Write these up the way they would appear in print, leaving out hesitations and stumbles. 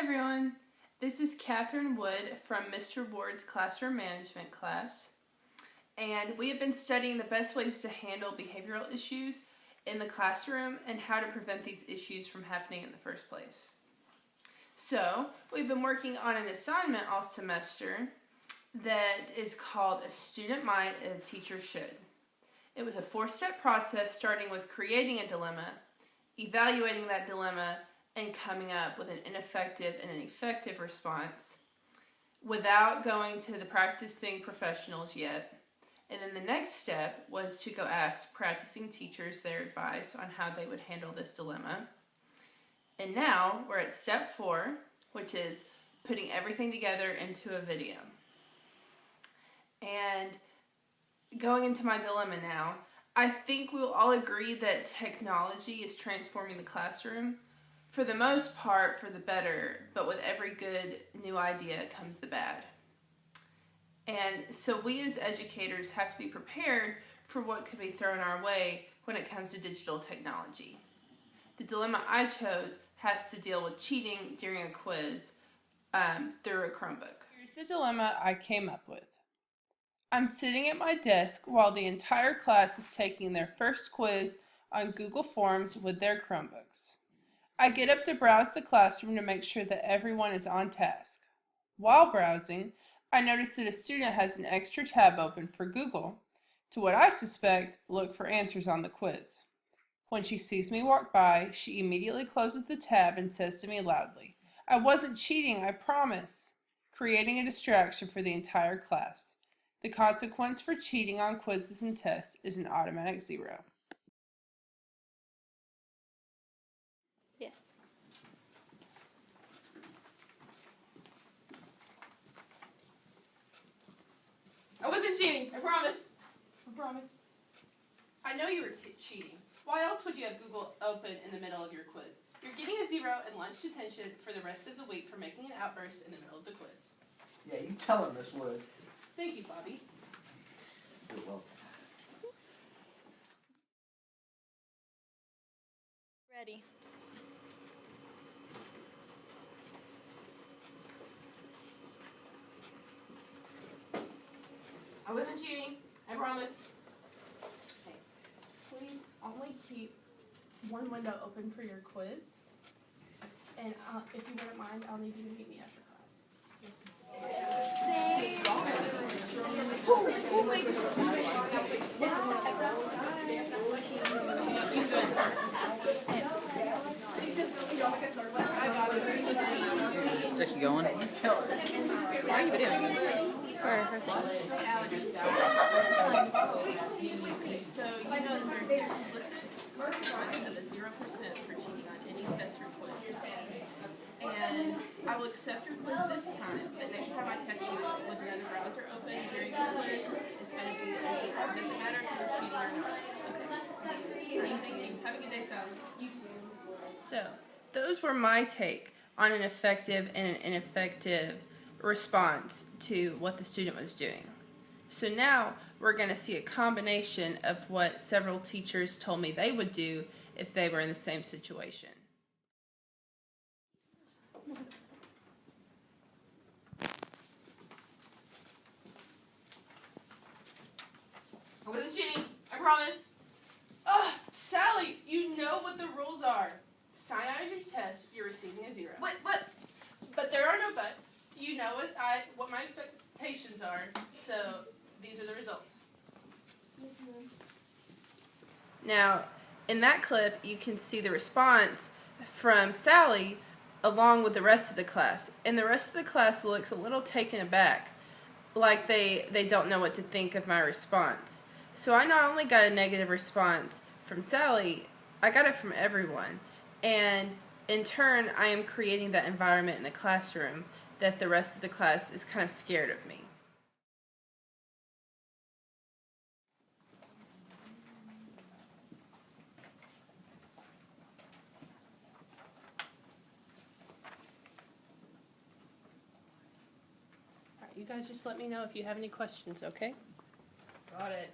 everyone, this is Catherine Wood from Mr. Ward's Classroom Management class, and we have been studying the best ways to handle behavioral issues in the classroom and how to prevent these issues from happening in the first place. So, we've been working on an assignment all semester that is called A Student Might and a Teacher Should. It was a 4-step process starting with creating a dilemma, evaluating that dilemma, and coming up with an ineffective and an effective response without going to the practicing professionals yet. And then the next step was to go ask practicing teachers their advice on how they would handle this dilemma. And now we're at step 4, which is putting everything together into a video. And going into my dilemma now, I think we'll all agree that technology is transforming the classroom, for the most part, for the better, but with every good new idea comes the bad. And so we as educators have to be prepared for what could be thrown our way when it comes to digital technology. The dilemma I chose has to deal with cheating during a quiz through a Chromebook. Here's the dilemma I came up with. I'm sitting at my desk while the entire class is taking their first quiz on Google Forms with their Chromebooks. I get up to browse the classroom to make sure that everyone is on task. While browsing, I notice that a student has an extra tab open for Google to what I suspect look for answers on the quiz. When she sees me walk by, she immediately closes the tab and says to me loudly, "I wasn't cheating, I promise," creating a distraction for the entire class. The consequence for cheating on quizzes and tests is an automatic 0. Yes. I wasn't cheating. I promise. I promise. I know you were cheating. Why else would you have Google open in the middle of your quiz? You're getting a 0 and lunch detention for the rest of the week for making an outburst in the middle of the quiz. Yeah, you tell him, Miss Wood. Thank you, Bobby. You're welcome. Ready. I wasn't cheating. I promise. Okay. Please only keep one window open for your quiz. And if you wouldn't mind, I'll need you to meet me after class. It's actually going. Why are you doing this? So you know that there's explicit consequence of a 0% for cheating on any test or quiz. And I will accept your quiz this time, but next time I catch you with another browser open during your quiz, it's going to be a 0. It doesn't matter if you're cheating or not. Okay. Thank you. Have a good day, Sally. You too. So, those were my take on an effective and an ineffective response to what the student was doing. So now we're going to see a combination of what several teachers told me they would do if they were in the same situation. I wasn't cheating. I promise. Sally, you know what the rules are. Sign out of your test, you're receiving a 0. What? But there are no buts. You know what my expectations are, so these are the results. Now, in that clip, you can see the response from Sally along with the rest of the class. And the rest of the class looks a little taken aback, like they don't know what to think of my response. So I not only got a negative response from Sally, I got it from everyone. And in turn, I am creating that environment in the classroom that the rest of the class is kind of scared of me. All right, you guys just let me know if you have any questions, okay? Got it.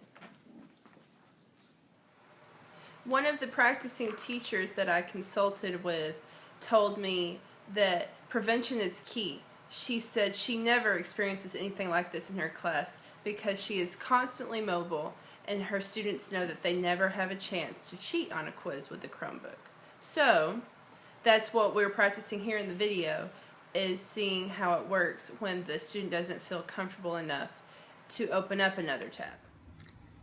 One of the practicing teachers that I consulted with told me that prevention is key. She said she never experiences anything like this in her class because she is constantly mobile and her students know that they never have a chance to cheat on a quiz with the Chromebook. So that's what we're practicing here in the video, is seeing how it works when the student doesn't feel comfortable enough to open up another tab.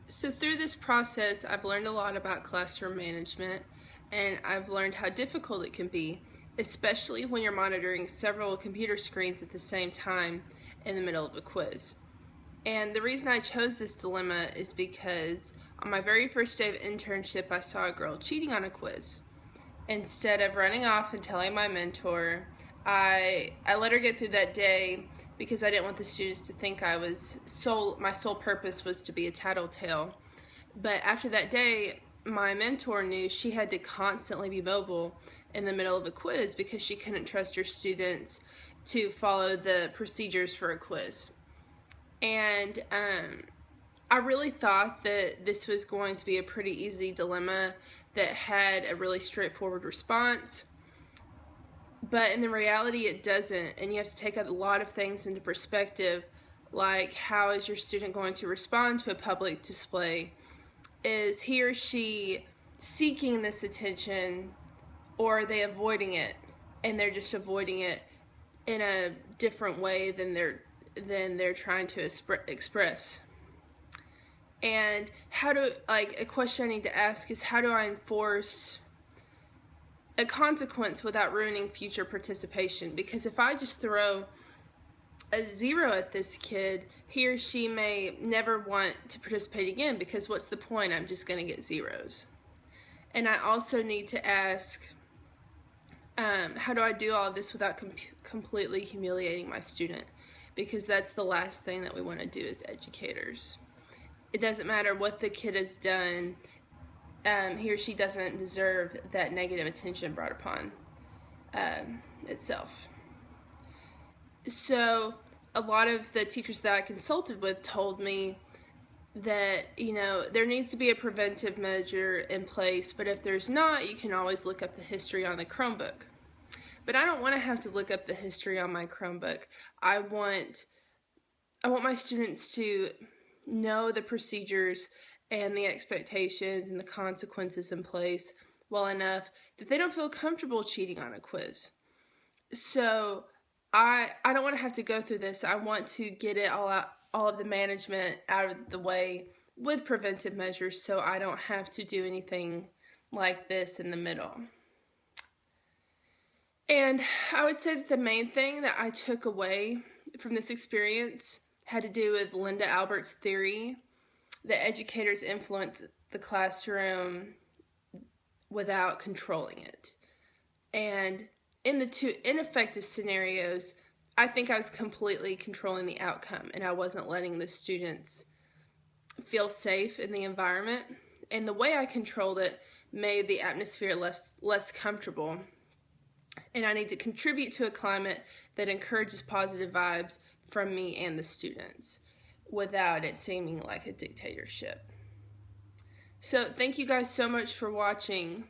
So through this process, I've learned a lot about classroom management, and I've learned how difficult it can be, especially when you're monitoring several computer screens at the same time in the middle of a quiz. And the reason I chose this dilemma is because on my very first day of internship, I saw a girl cheating on a quiz. Instead of running off and telling my mentor, I let her get through that day because I didn't want the students to think my sole purpose was to be a tattletale. But after that day, my mentor knew she had to constantly be mobile in the middle of a quiz because she couldn't trust her students to follow the procedures for a quiz. And I really thought that this was going to be a pretty easy dilemma that had a really straightforward response. But in the reality, it doesn't, and you have to take a lot of things into perspective, like how is your student going to respond to a public display? Is he or she seeking this attention, or are they avoiding it, and they're just avoiding it in a different way than they're trying to express? And a question I need to ask is, how do I enforce a consequence without ruining future participation? Because if I just throw a 0 at this kid, he or she may never want to participate again, because what's the point? I'm just going to get zeros. And I also need to ask, how do I do all of this without completely humiliating my student? Because that's the last thing that we want to do as educators. It doesn't matter what the kid has done, he or she doesn't deserve that negative attention brought upon itself. So a lot of the teachers that I consulted with told me that, there needs to be a preventive measure in place, but if there's not, you can always look up the history on the Chromebook. But I don't want to have to look up the history on my Chromebook. I want my students to know the procedures and the expectations and the consequences in place well enough that they don't feel comfortable cheating on a quiz. So I don't want to have to go through this. I want to get it all of the management out of the way with preventive measures, so I don't have to do anything like this in the middle. And I would say that the main thing that I took away from this experience had to do with Linda Albert's theory that educators influence the classroom without controlling it. And in the two ineffective scenarios, I think I was completely controlling the outcome, and I wasn't letting the students feel safe in the environment. And the way I controlled it made the atmosphere less comfortable. And I need to contribute to a climate that encourages positive vibes from me and the students without it seeming like a dictatorship. So thank you guys so much for watching.